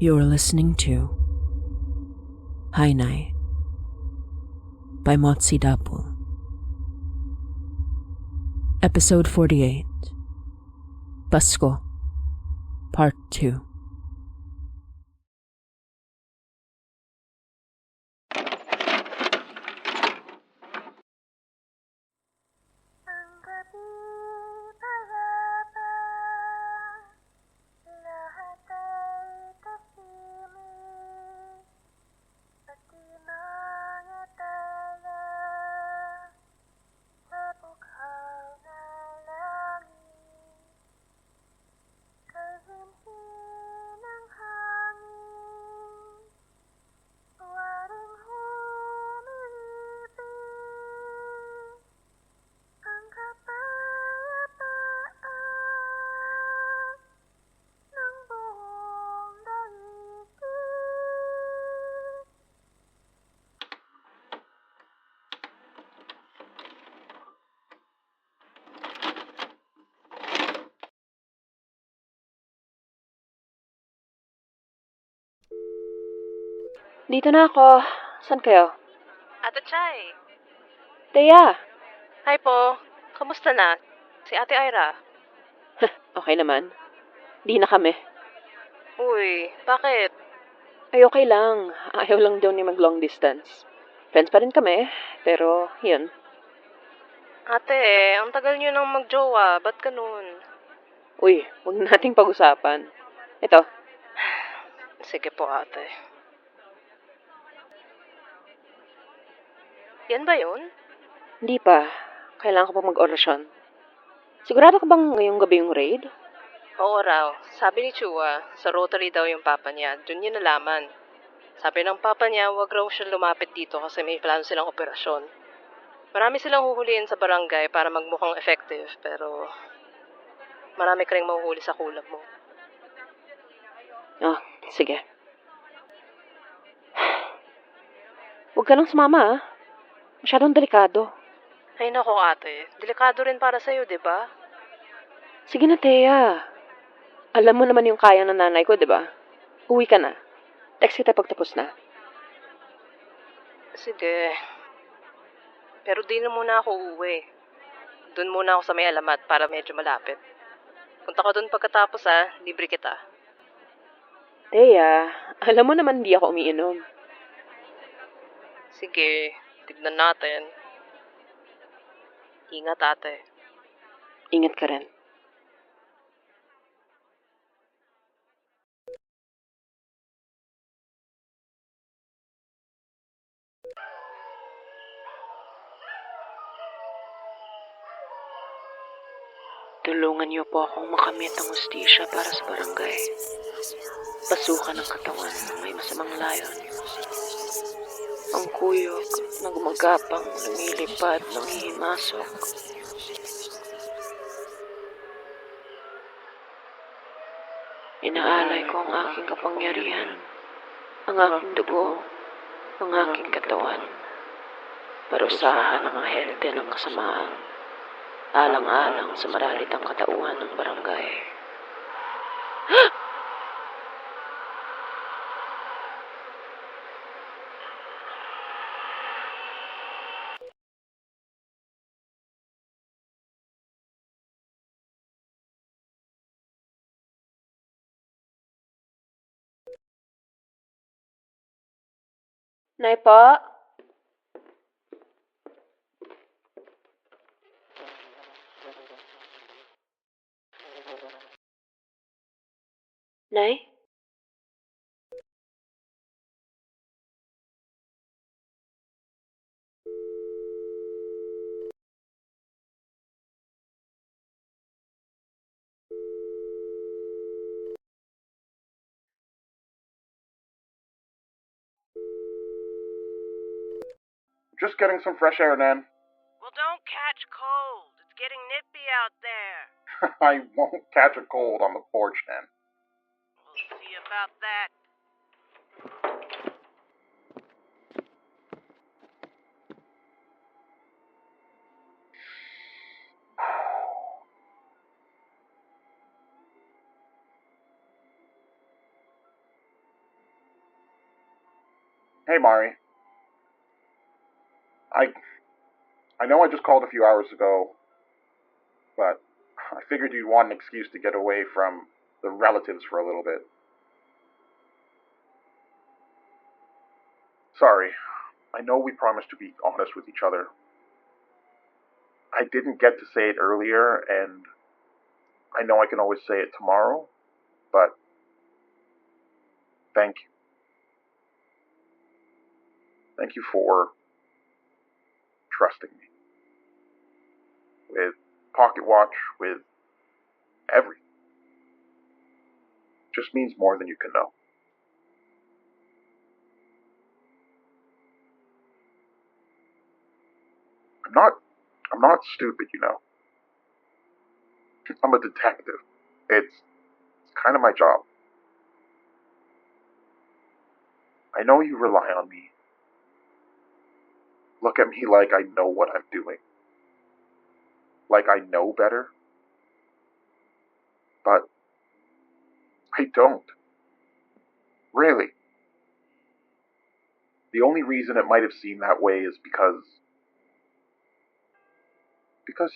You're listening to Nanay by Motzie Dapul. Episode 48, Pasko, Part 2. Dito na ako. Saan kayo? Ate Chay. Thea! Hi po. Kamusta na? Si Ate Ira. Okay naman. Di na kami. Uy, bakit? Ay, okay lang. Ayaw lang daw ni mag-long distance. Friends pa rin kami, pero yun. Ate, ang tagal niyo nang magjowa. Ba't ganun? Uy, huwag nating pag-usapan. Ito, Sige po, ate. Yan ba yun? hindi pa. Kailangan ko pa mag-orasyon. Sigurado ka bang ngayong gabi yung raid? Oo raw. Sabi ni Chua, sa Rotary daw yung papa niya. Doon niya nalaman. Sabi ng papa niya, wag raw siya lumapit dito kasi may plano silang operasyon. Marami silang huhulihin sa barangay para magmukhang effective, pero marami ka rin mahuhuli sa kulab mo. Ah, sige. Huwag ka nang sumama, ah. Masyadong delikado. Ay nako ate, delikado rin para sa'yo, di ba? Sige na, Thea. Alam mo naman yung kaya ng nanay ko, di ba? Uwi ka na. Text kita pagtapos na. Sige. Pero di na muna ako uuwi. Doon muna ako sa may alamat para medyo malapit. Punta ko doon pagkatapos libre kita. Thea, alam mo naman di ako umiinom. Sige, tignan natin. Ingat ate. Ingat ka rin. Tulungan niyo po akong makamit ang hustisya para sa barangay. Pasukan ng katawan ng may masamang layon. Ang kuyog na gumagapang lumilipad ng himasok. Inaalay ko ang aking kapangyarihan, ang aking dugo, ang aking katawan. Parusahan ang ahente ng kasamaan, alang-alang sa maralitang katauhan ng barangay. Nay po? Nay? Just getting some fresh air, Nan. Well, don't catch cold. It's getting nippy out there. I won't catch a cold on the porch, Nan. We'll see about that. Hey, Mari. I know I just called a few hours ago, but I figured you'd want an excuse to get away from the relatives for a little bit. Sorry. I know we promised to be honest with each other. I didn't get to say it earlier, and I know I can always say it tomorrow, but thank you. Thank you for trusting me. With Pocket Watch, with everything. Just means more than you can know. I'm not stupid, you know. I'm a detective. It's kind of my job. I know you rely on me. Look at me like I know what I'm doing. Like I know better. But I don't. Really. The only reason it might have seemed that way is because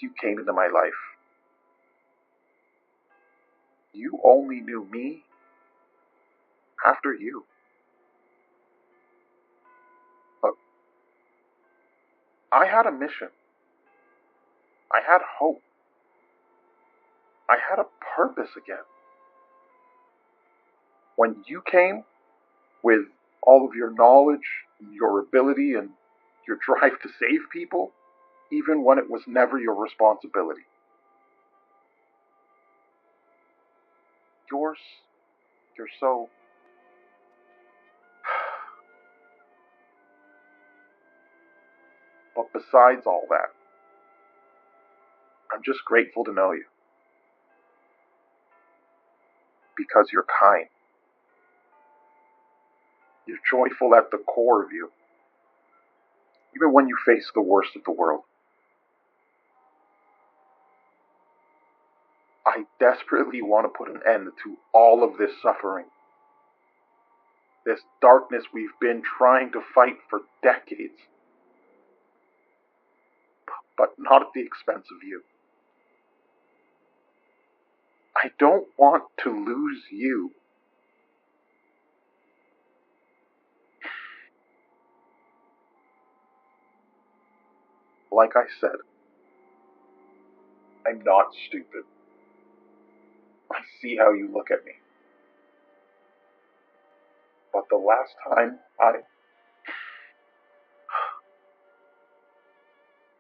you came into my life. You only knew me after you. Look, I had a mission. I had hope. I had a purpose again. When you came, with all of your knowledge, your ability, and your drive to save people, even when it was never your responsibility. You're so... But besides all that, I'm just grateful to know you. Because you're kind. You're joyful at the core of you. Even when you face the worst of the world. I desperately want to put an end to all of this suffering. This darkness we've been trying to fight for decades. But not at the expense of you. I don't want to lose you. Like I said, I'm not stupid. I see how you look at me. But the last time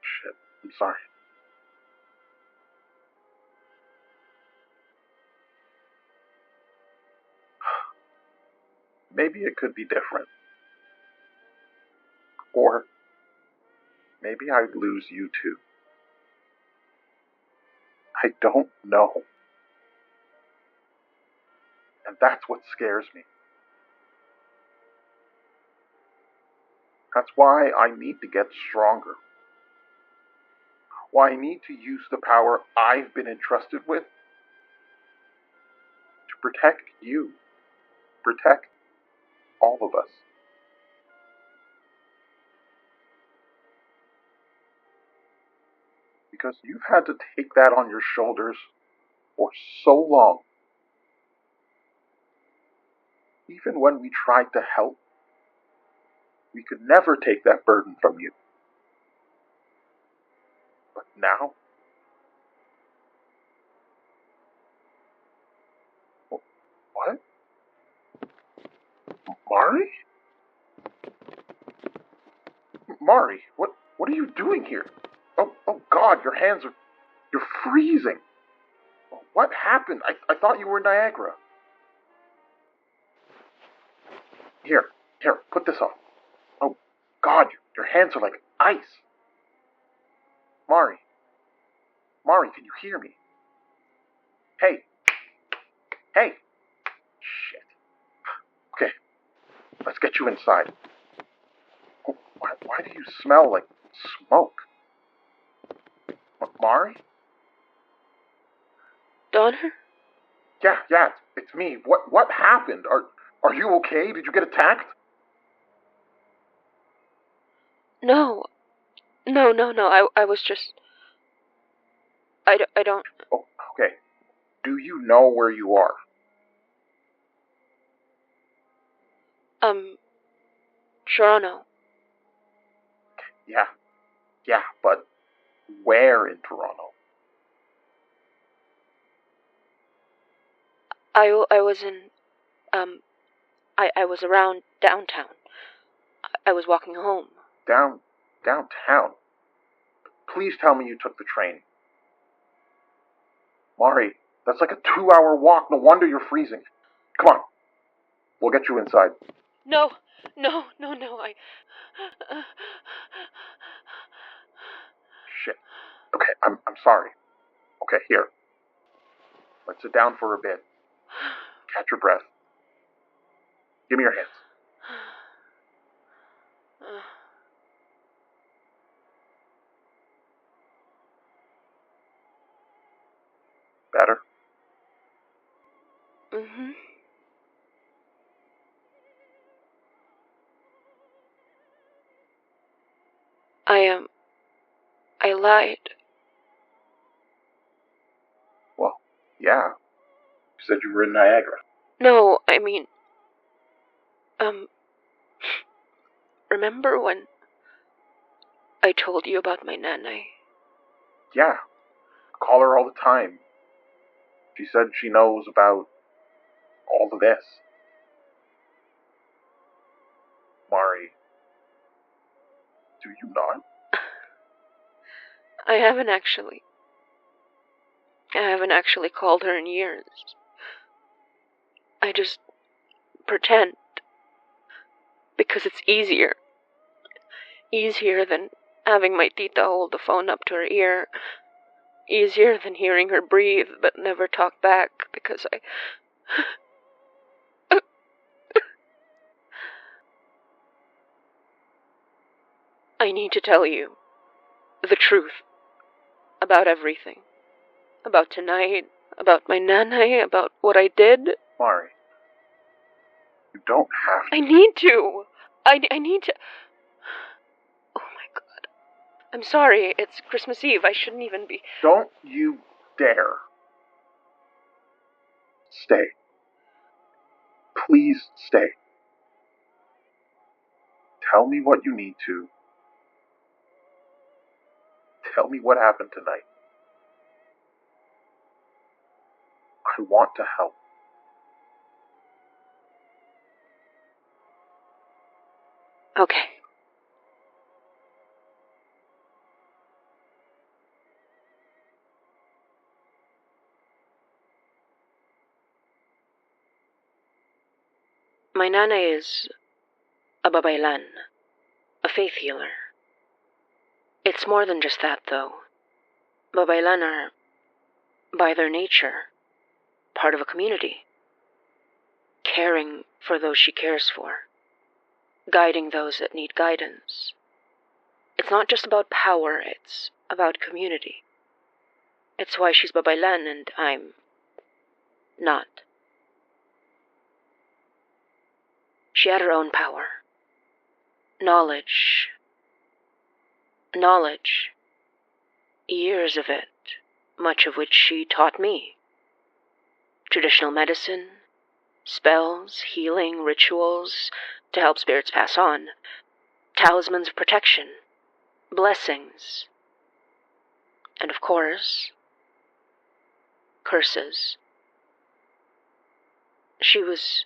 Shit, I'm sorry. Maybe it could be different. Or maybe I'd lose you too. I don't know. And that's what scares me. That's why I need to get stronger. Why I need to use the power I've been entrusted with to protect you. Protect all of us. Because you've had to take that on your shoulders for so long. Even when we tried to help, we could never take that burden from you. But now, what? Mari? Mari, what are you doing here? Oh God, you're freezing. What happened? I thought you were in Niagara. Here, put this on. Oh God, your hands are like ice. Mari, can you hear me? Hey. Shit. Okay, let's get you inside. Oh, why do you smell like smoke? Mari? Donner? Yeah, it's me. What happened? Are you okay? Did you get attacked? No. I was just... I don't... Oh, okay. Do you know where you are? Toronto. Yeah, but where in Toronto? I was in... I was around downtown. I was walking home. Downtown? Please tell me you took the train. Mari, that's like a 2-hour walk. No wonder you're freezing. Come on. We'll get you inside. No, I... Shit. Okay, I'm sorry. Okay, here. Let's sit down for a bit. Catch your breath. Give me your hands. Better? Mm-hmm. I lied. Well, yeah. You said you were in Niagara. No, I mean... Remember when I told you about my Nanay? Yeah. Call her all the time. She said she knows about all of this. Mari, do you not? I haven't actually called her in years. I just pretend. Because it's easier. Easier than having my tita hold the phone up to her ear. Easier than hearing her breathe but never talk back because I need to tell you the truth about everything. About tonight, about my Nanay, about what I did. Mari, you don't have to. I need to. I need to. Oh my God. I'm sorry, it's Christmas Eve. I shouldn't even be... Don't you dare. Stay. Please stay. Tell me what you need to. Tell me what happened tonight. I want to help. Okay. My Nanay is a babaylan, a faith healer. It's more than just that, though. Babaylan are, by their nature, part of a community. Caring for those she cares for. Guiding those that need guidance. It's not just about power, it's about community. It's why she's babaylan and I'm not. She had her own power. Knowledge. Years of it, much of which she taught me. Traditional medicine, spells, healing, rituals to help spirits pass on, talismans of protection, blessings, and of course, curses. She was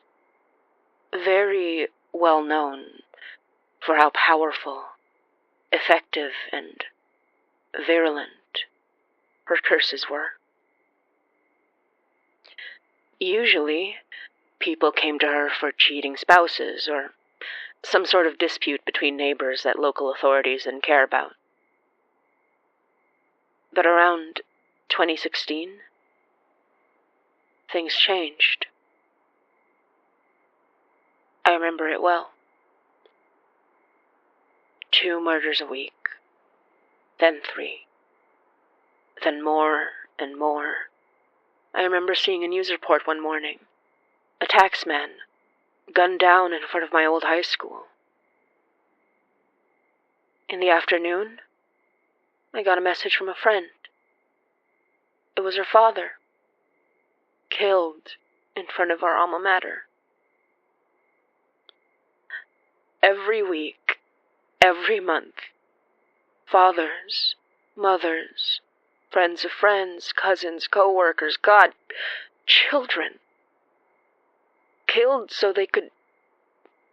very well known for how powerful, effective, and virulent her curses were. Usually, people came to her for cheating spouses or some sort of dispute between neighbors that local authorities didn't care about. But around 2016, things changed. I remember it well. 2 murders a week, then 3, then more and more. I remember seeing a news report one morning. A taxman gunned down in front of my old high school. In the afternoon, I got a message from a friend. It was her father, killed in front of our alma mater. Every week, every month, fathers, mothers, friends of friends, cousins, co-workers, God, children, killed so they could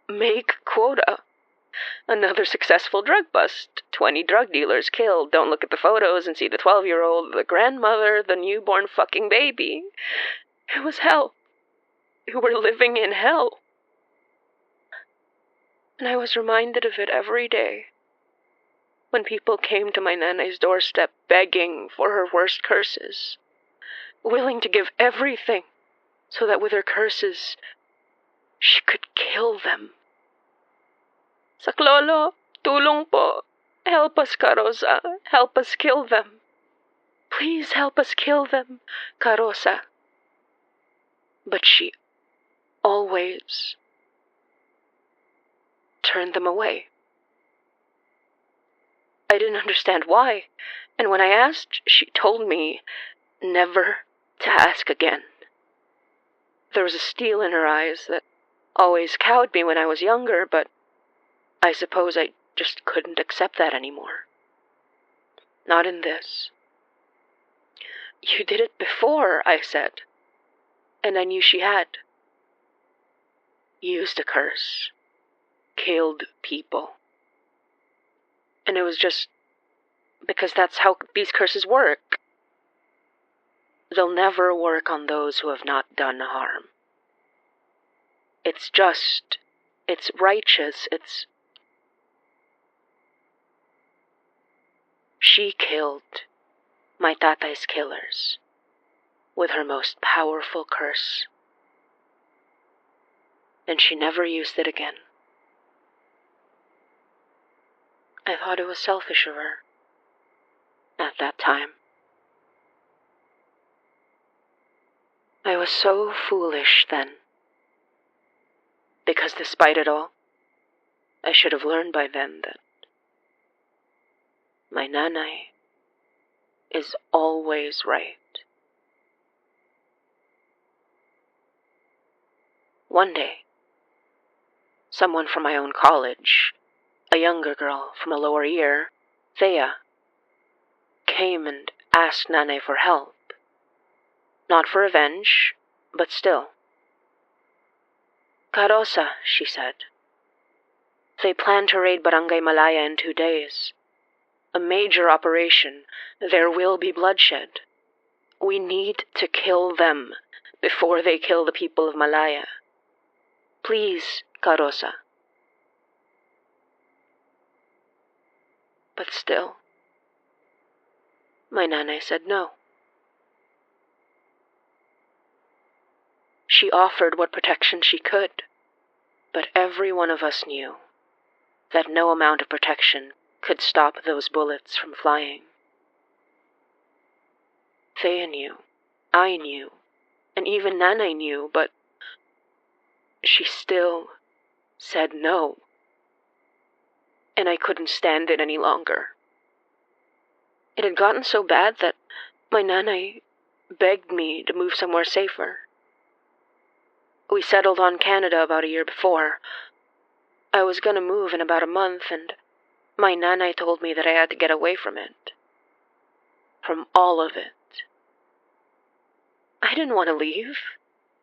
make quota. Another successful drug bust. 20 drug dealers killed. Don't look at the photos and see the 12-year-old, the grandmother, the newborn fucking baby. It was hell. We were living in hell. And I was reminded of it every day. When people came to my Nanay's doorstep begging for her worst curses. Willing to give everything so that with her curses, she could kill them. Saklolo, tulong po. Help us, Karosa. Help us kill them. Please help us kill them, Karosa. But she always turned them away. I didn't understand why, and when I asked, she told me never to ask again. There was a steel in her eyes that always cowed me when I was younger, but I suppose I just couldn't accept that anymore. Not in this. You did it before, I said, and I knew she had. Used a curse. Killed people. And it was just because that's how these curses work. They'll never work on those who have not done harm. It's just, it's righteous, it's... She killed my tatay's killers with her most powerful curse. And she never used it again. I thought it was selfish of her at that time. I was so foolish then. Because despite it all, I should have learned by then that my Nanay is always right. One day, someone from my own college, a younger girl from a lower year, Nhea, came and asked Nanay for help. Not for revenge, but still. Karosa, she said. They plan to raid Barangay Malaya in 2 days. A major operation. There will be bloodshed. We need to kill them before they kill the people of Malaya. Please, Karosa. But still, my Nanay said no. She offered what protection she could, but every one of us knew that no amount of protection could stop those bullets from flying. Nhea knew, I knew, and even Nanay knew, but she still said no. And I couldn't stand it any longer. It had gotten so bad that my Nanay begged me to move somewhere safer. We settled on Canada about a year before. I was going to move in about a month, and my Nanay told me that I had to get away from it. From all of it. I didn't want to leave.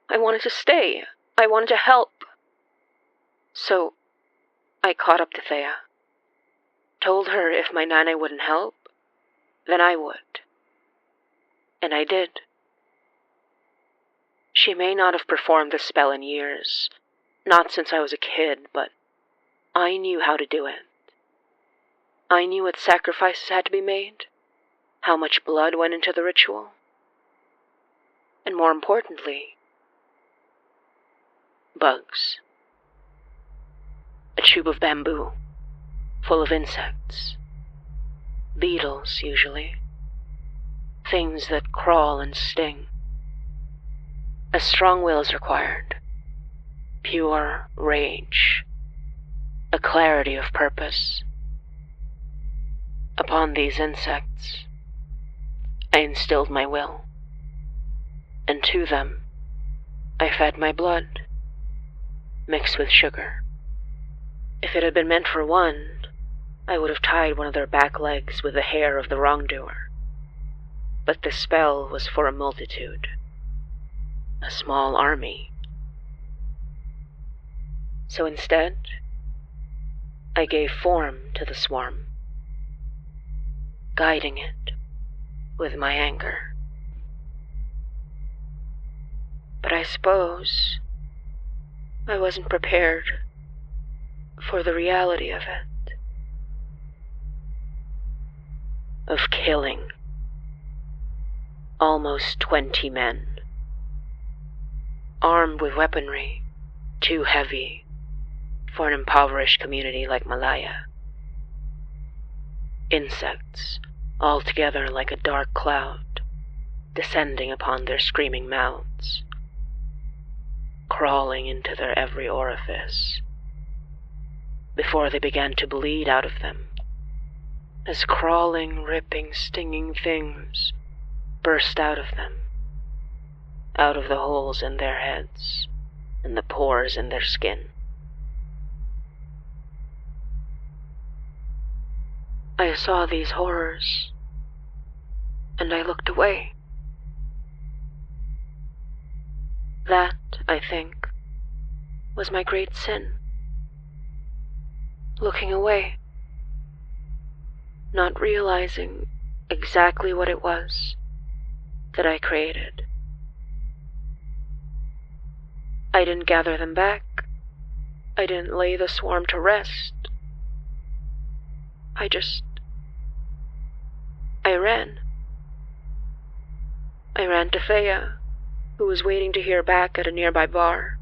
I wanted to stay. I wanted to help. So, I caught up to Nhea. Told her if my Nanay wouldn't help, then I would. And I did. She may not have performed the spell in years, not since I was a kid, but I knew how to do it. I knew what sacrifices had to be made, how much blood went into the ritual, and more importantly, bugs. A tube of bamboo, full of insects. Beetles, usually. Things that crawl and sting. A strong will is required. Pure rage. A clarity of purpose. Upon these insects, I instilled my will, and to them I fed my blood, mixed with sugar. If it had been meant for one, I would have tied one of their back legs with the hair of the wrongdoer. But this spell was for a multitude, a small army. So instead, I gave form to the swarm, guiding it with my anger. But I suppose I wasn't prepared for the reality of it, of killing almost 20 men, armed with weaponry too heavy for an impoverished community like Malaya. Insects all together like a dark cloud, descending upon their screaming mouths, crawling into their every orifice, before they began to bleed out of them, as crawling, ripping, stinging things burst out of them, out of the holes in their heads and the pores in their skin. I saw these horrors, and I looked away. That, I think, was my great sin. Looking away, not realizing exactly what it was that I created. I didn't gather them back. I didn't lay the swarm to rest. I ran. I ran to Thea, who was waiting to hear back at a nearby bar.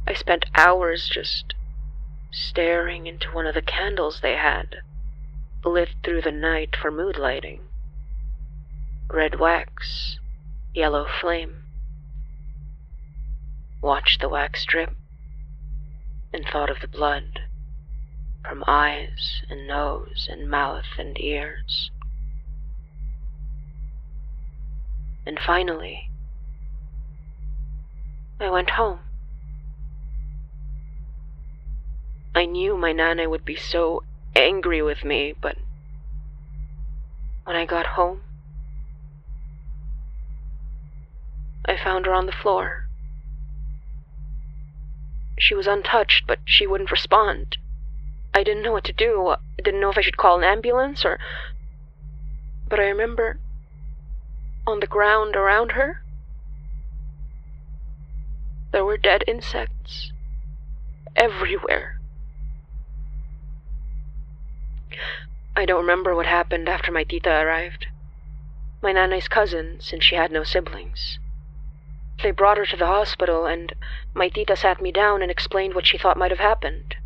I spent hours just staring into one of the candles they had, lit through the night for mood lighting. Red wax, yellow flame. Watched the wax drip and thought of the blood from eyes and nose and mouth and ears. And finally, I went home. I knew my Nanay would be so angry with me, but when I got home, I found her on the floor. She was untouched, but she wouldn't respond. I didn't know what to do. I didn't know if I should call an ambulance or... But I remember on the ground around her, there were dead insects everywhere. I don't remember what happened after my tita arrived. My Nanay's cousin, since she had no siblings. They brought her to the hospital, and my tita sat me down and explained what she thought might have happened.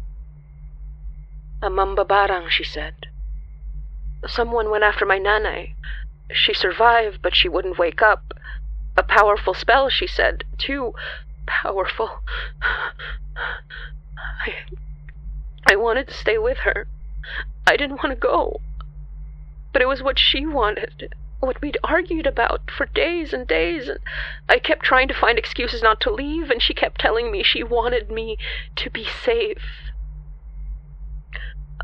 A mambabarang, she said. Someone went after my Nanay. She survived, but she wouldn't wake up. A powerful spell, she said. Too powerful. I wanted to stay with her. I didn't want to go. But it was what she wanted. What we'd argued about for days and days, and I kept trying to find excuses not to leave, and she kept telling me she wanted me to be safe.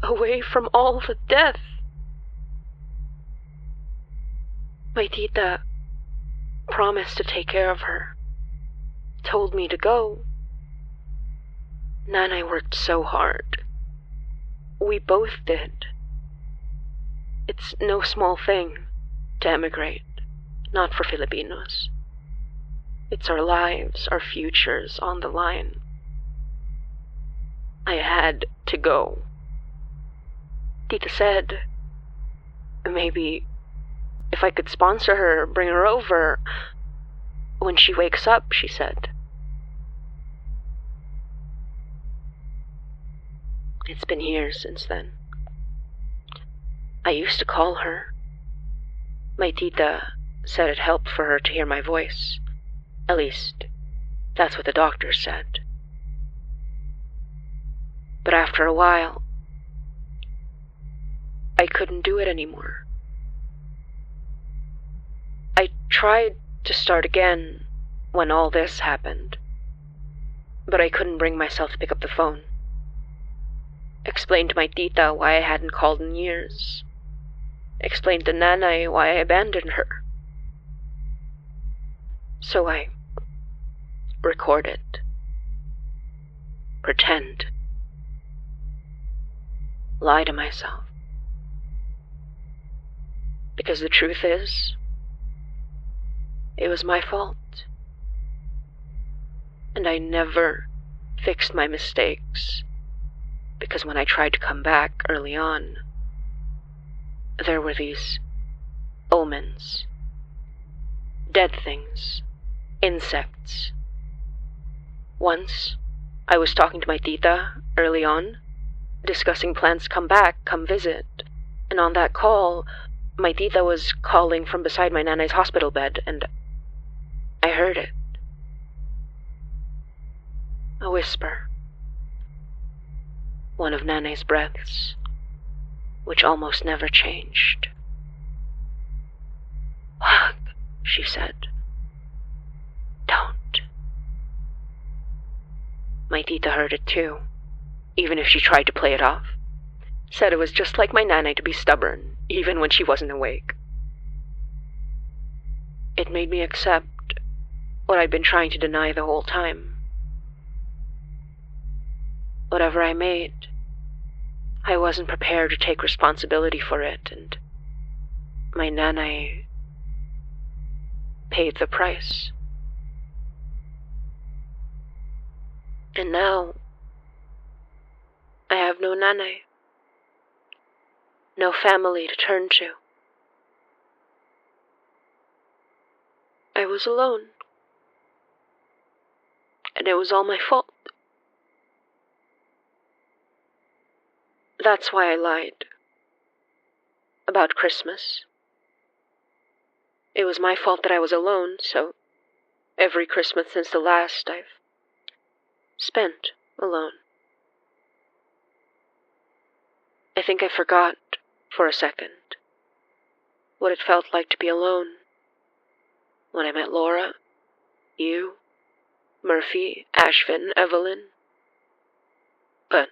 Away from all the death. My tita promised to take care of her, told me to go. Nanay worked so hard. We both did. It's no small thing to emigrate, not for Filipinos. It's our lives, our futures on the line. I had to go. Tita said, maybe if I could sponsor her, bring her over. When she wakes up, she said. It's been years since then. I used to call her. My tita said it helped for her to hear my voice. At least, that's what the doctor said. But after a while, I couldn't do it anymore. I tried to start again when all this happened, but I couldn't bring myself to pick up the phone. Explained to my tita why I hadn't called in years. Explained to Nanay why I abandoned her. So I recorded. Pretend. Lie to myself. Because the truth is, it was my fault. And I never fixed my mistakes, because when I tried to come back early on, there were these omens, dead things, insects. Once, I was talking to my tita early on, discussing plans to come back, come visit, and on that call, my tita was calling from beside my nanay's hospital bed, and I heard it. A whisper. One of Nanay's breaths, which almost never changed. Wag, she said. Don't. My tita heard it too, even if she tried to play it off. Said it was just like my nanay to be stubborn, even when she wasn't awake. It made me accept what I'd been trying to deny the whole time. Whatever I made, I wasn't prepared to take responsibility for it, and my nanay paid the price. And now, I have no nanay, no family to turn to. I was alone, and it was all my fault. That's why I lied about Christmas. It was my fault that I was alone, so every Christmas since the last I've spent alone. I think I forgot for a second what it felt like to be alone when I met Laura, you, Murphy, Ashvin, Evelyn. But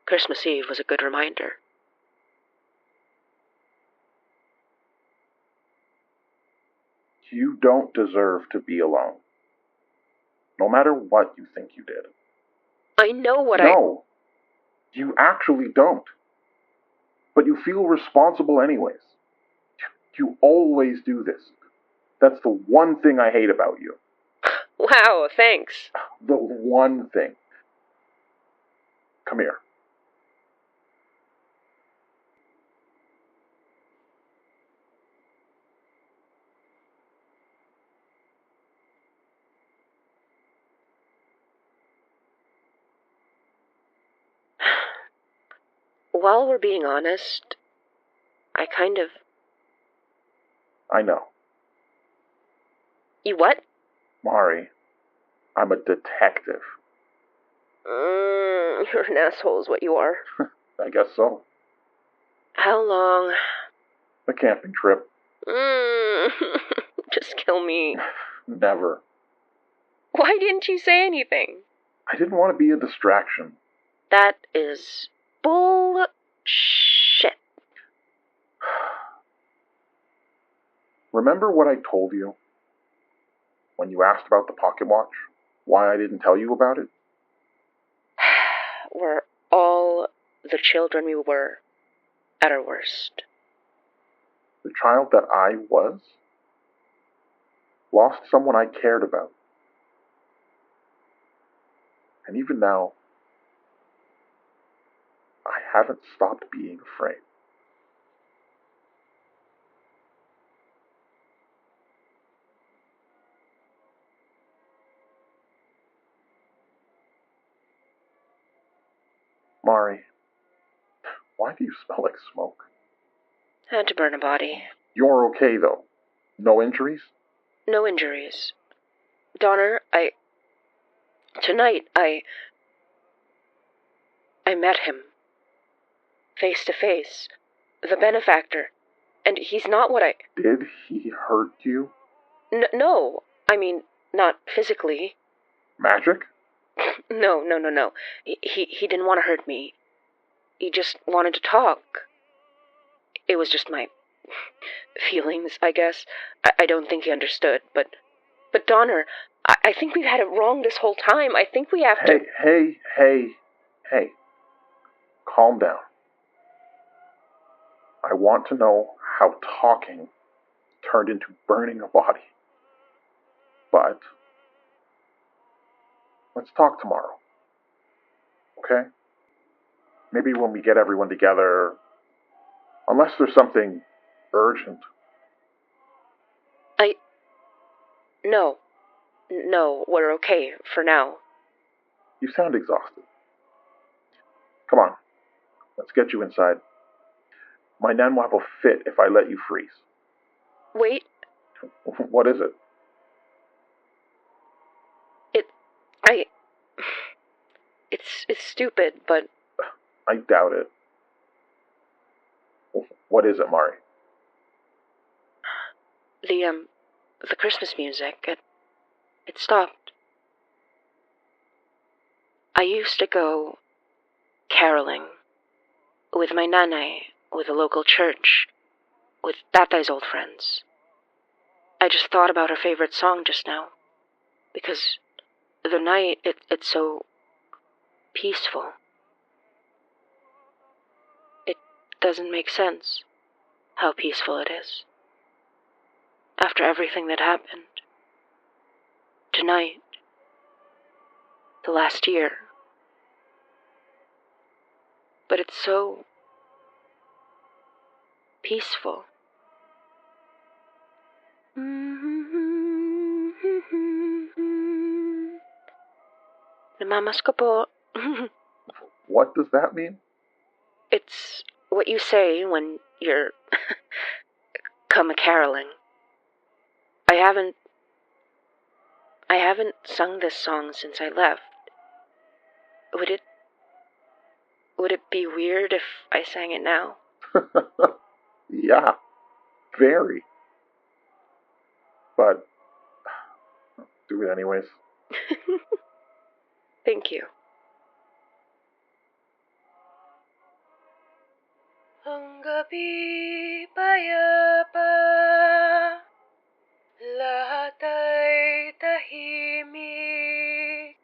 Christmas Eve was a good reminder. You don't deserve to be alone. No matter what you think you did. I know what No, you actually don't. But you feel responsible anyways. You always do this. That's the one thing I hate about you. Wow, thanks. The one thing. Come here. While we're being honest, I kind of... I know. You what? Mari, I'm a detective. You're an asshole is what you are. I guess so. How long? A camping trip. Just kill me. Never. Why didn't you say anything? I didn't want to be a distraction. That is bullshit. Remember what I told you? When you asked about the pocket watch? Why I didn't tell you about it? We're all the children we were at our worst. The child that I was lost someone I cared about. And even now, I haven't stopped being afraid. Mari, why do you smell like smoke? Had to burn a body. You're okay, though. No injuries? No injuries. Donner, Tonight, I met him. face to face. The benefactor. And he's not what I... Did he hurt you? No. I mean, not physically. Magic? No. He didn't want to hurt me. He just wanted to talk. It was just my feelings, I guess. I don't think he understood, but Donner, I think we've had it wrong this whole time. I think we have to... Hey. Calm down. I want to know how talking turned into burning a body. But let's talk tomorrow. Okay? Maybe when we get everyone together, unless there's something urgent. No, we're okay for now. You sound exhausted. Come on, let's get you inside. My nanwap will fit if I let you freeze. Wait. What is it? It's stupid, but... I doubt it. What is it, Mari? The Christmas music, it stopped. I used to go caroling with my Nanay, with a local church, with Tatay's old friends. I just thought about her favorite song just now, because the night, it's so peaceful. It doesn't make sense how peaceful it is. After everything that happened. Tonight. The last year. But it's so peaceful. Namamas ko po. What does that mean? It's what you say when you're come a-caroling. I haven't sung this song since I left. Would it be weird if I sang it now? Yeah, very. But do it anyways. Thank you. Ang gabi payapa, lahat ay tahimik,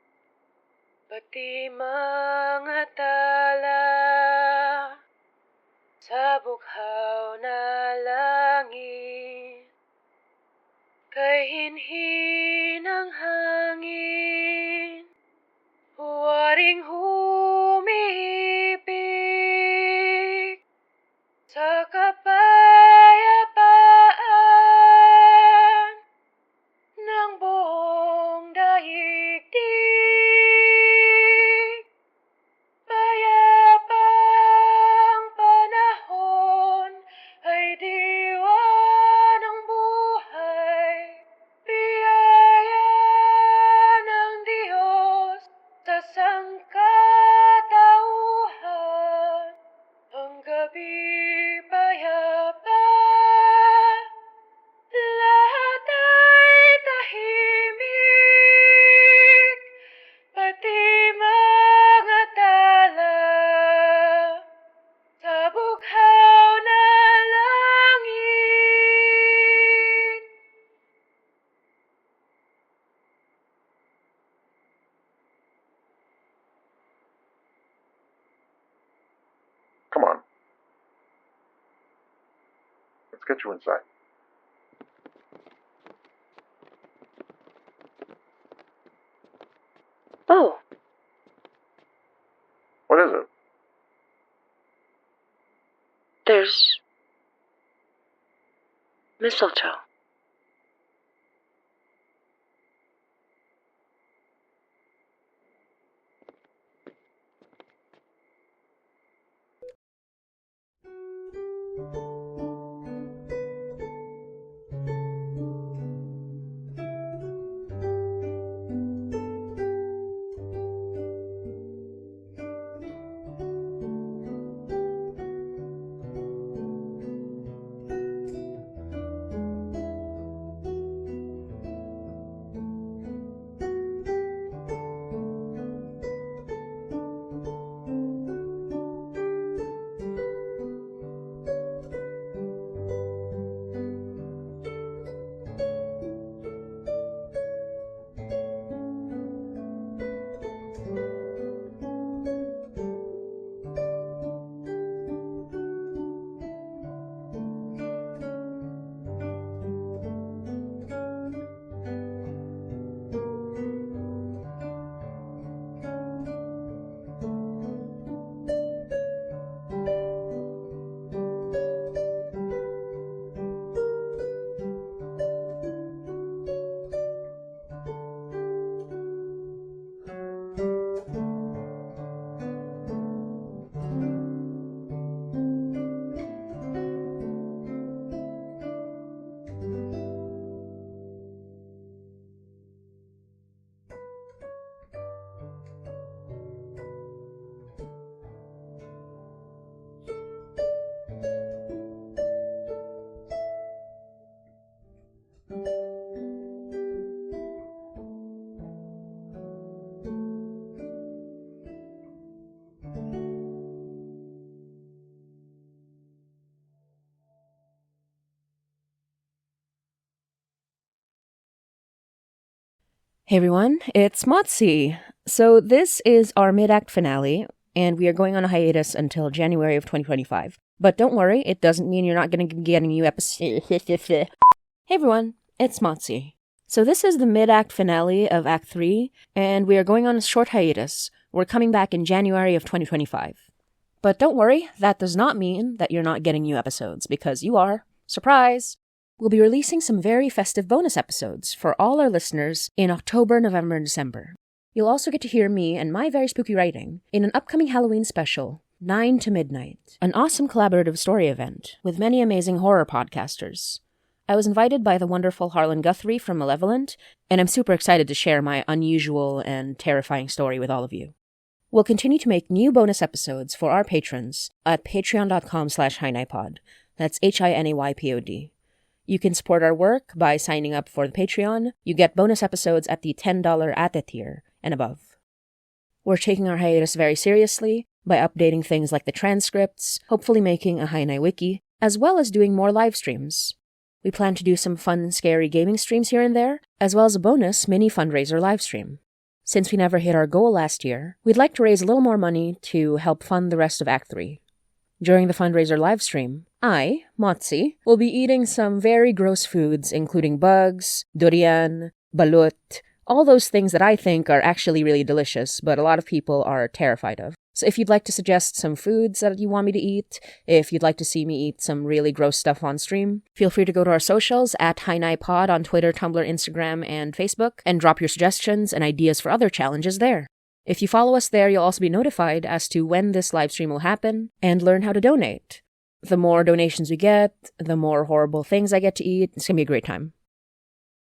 pati mga tala sa bughaw na langit, kay hinhin ang hangin, waring humihipik sa kapayapaan ng buong daigdig. Payapang panahon ay diwa ng buhay, biyaya ng Diyos sa sangkatauhan. Ang gabi payapa, lahat ay tahimik, pati mga tala sa bughaw na langit. Come on. Let's get you inside. Oh, What is it? there's mistletoe. Hey everyone, it's Motzie. So this is our mid-act finale, and we are going on a hiatus until January of 2025. But don't worry, it doesn't mean you're not going to be getting new episodes. Hey everyone, it's Motzie. So this is the mid-act finale of Act 3, and we are going on a short hiatus. We're coming back in January of 2025. But don't worry, that does not mean that you're not getting new episodes, because you are. Surprise! We'll be releasing some very festive bonus episodes for all our listeners in October, November, and December. You'll also get to hear me and my very spooky writing in an upcoming Halloween special, 9 to Midnight, an awesome collaborative story event with many amazing horror podcasters. I was invited by the wonderful Harlan Guthrie from Malevolent, and I'm super excited to share my unusual and terrifying story with all of you. We'll continue to make new bonus episodes for our patrons at patreon.com/hinaypod. That's HINAYPOD. You can support our work by signing up for the Patreon. You get bonus episodes at the $10 ATE tier and above. We're taking our hiatus very seriously by updating things like the transcripts, hopefully making a Hinay wiki, as well as doing more live streams. We plan to do some fun, scary gaming streams here and there, as well as a bonus mini fundraiser live stream. Since we never hit our goal last year, we'd like to raise a little more money to help fund the rest of Act 3. During the fundraiser livestream, I, Motzie, will be eating some very gross foods including bugs, durian, balut, all those things that I think are actually really delicious, but a lot of people are terrified of. So if you'd like to suggest some foods that you want me to eat, if you'd like to see me eat some really gross stuff on stream, feel free to go to our socials at HinayPod on Twitter, Tumblr, Instagram, and Facebook, and drop your suggestions and ideas for other challenges there. If you follow us there, you'll also be notified as to when this live stream will happen and learn how to donate. The more donations we get, the more horrible things I get to eat. It's going to be a great time.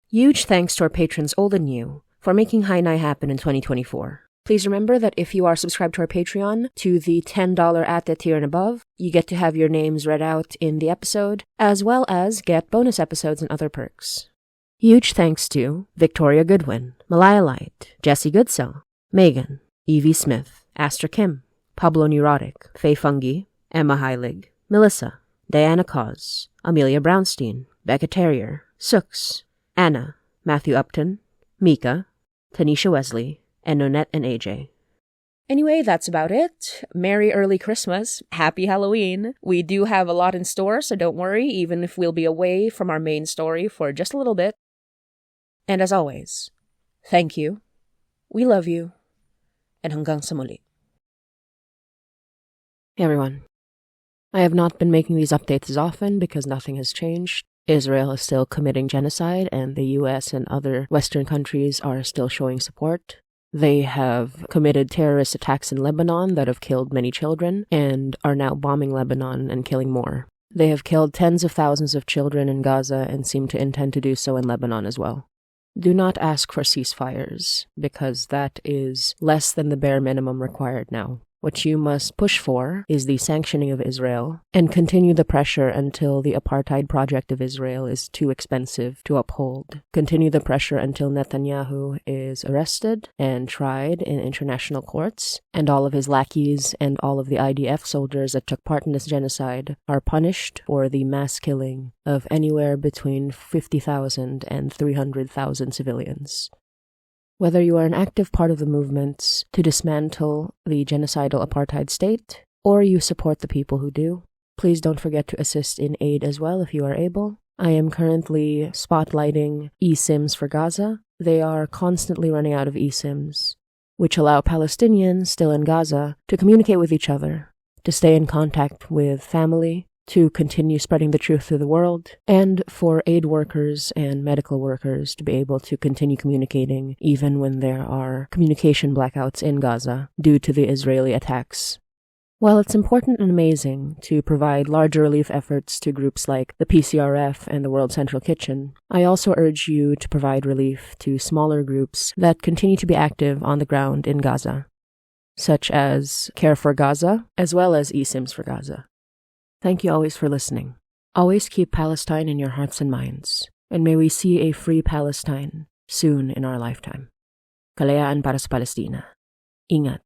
Huge thanks to our patrons old and new for making Hinay happen in 2024. Please remember that if you are subscribed to our Patreon to the $10 ATE tier and above, you get to have your names read out in the episode, as well as get bonus episodes and other perks. Huge thanks to Victoria Goodwin, Malaya Light, Jesse Goodsell, Megan, Evie Smith, Aster Kim, Pablo Neurotic, Faye Fungi, Emma Heilig, Melissa, Diana Cause, Amelia Brownstein, Becca Terrier, Sooks, Anna, Matthew Upton, Mika, Tanisha Wesley, and Nonette and AJ. Anyway, that's about it. Merry early Christmas. Happy Halloween. We do have a lot in store, so don't worry, even if we'll be away from our main story for just a little bit. And as always, thank you. We love you. And hanggang sa muli. Hey everyone. I have not been making these updates as often because nothing has changed. Israel is still committing genocide, and the US and other Western countries are still showing support. They have committed terrorist attacks in Lebanon that have killed many children and are now bombing Lebanon and killing more. They have killed tens of thousands of children in Gaza and seem to intend to do so in Lebanon as well. Do not ask for ceasefires, because that is less than the bare minimum required now. What you must push for is the sanctioning of Israel and continue the pressure until the apartheid project of Israel is too expensive to uphold. Continue the pressure until Netanyahu is arrested and tried in international courts, and all of his lackeys and all of the IDF soldiers that took part in this genocide are punished for the mass killing of anywhere between 50,000 and 300,000 civilians. Whether you are an active part of the movements to dismantle the genocidal apartheid state, or you support the people who do, please don't forget to assist in aid as well if you are able. I am currently spotlighting eSIMs for Gaza. They are constantly running out of eSIMs, which allow Palestinians still in Gaza to communicate with each other, to stay in contact with family, to continue spreading the truth to the world, and for aid workers and medical workers to be able to continue communicating even when there are communication blackouts in Gaza due to the Israeli attacks. While it's important and amazing to provide larger relief efforts to groups like the PCRF and the World Central Kitchen, I also urge you to provide relief to smaller groups that continue to be active on the ground in Gaza, such as Care for Gaza, as well as eSIMs for Gaza. Thank you always for listening. Always keep Palestine in your hearts and minds, and may we see a free Palestine soon in our lifetime. Kalayaan para sa Palestina. Ingat.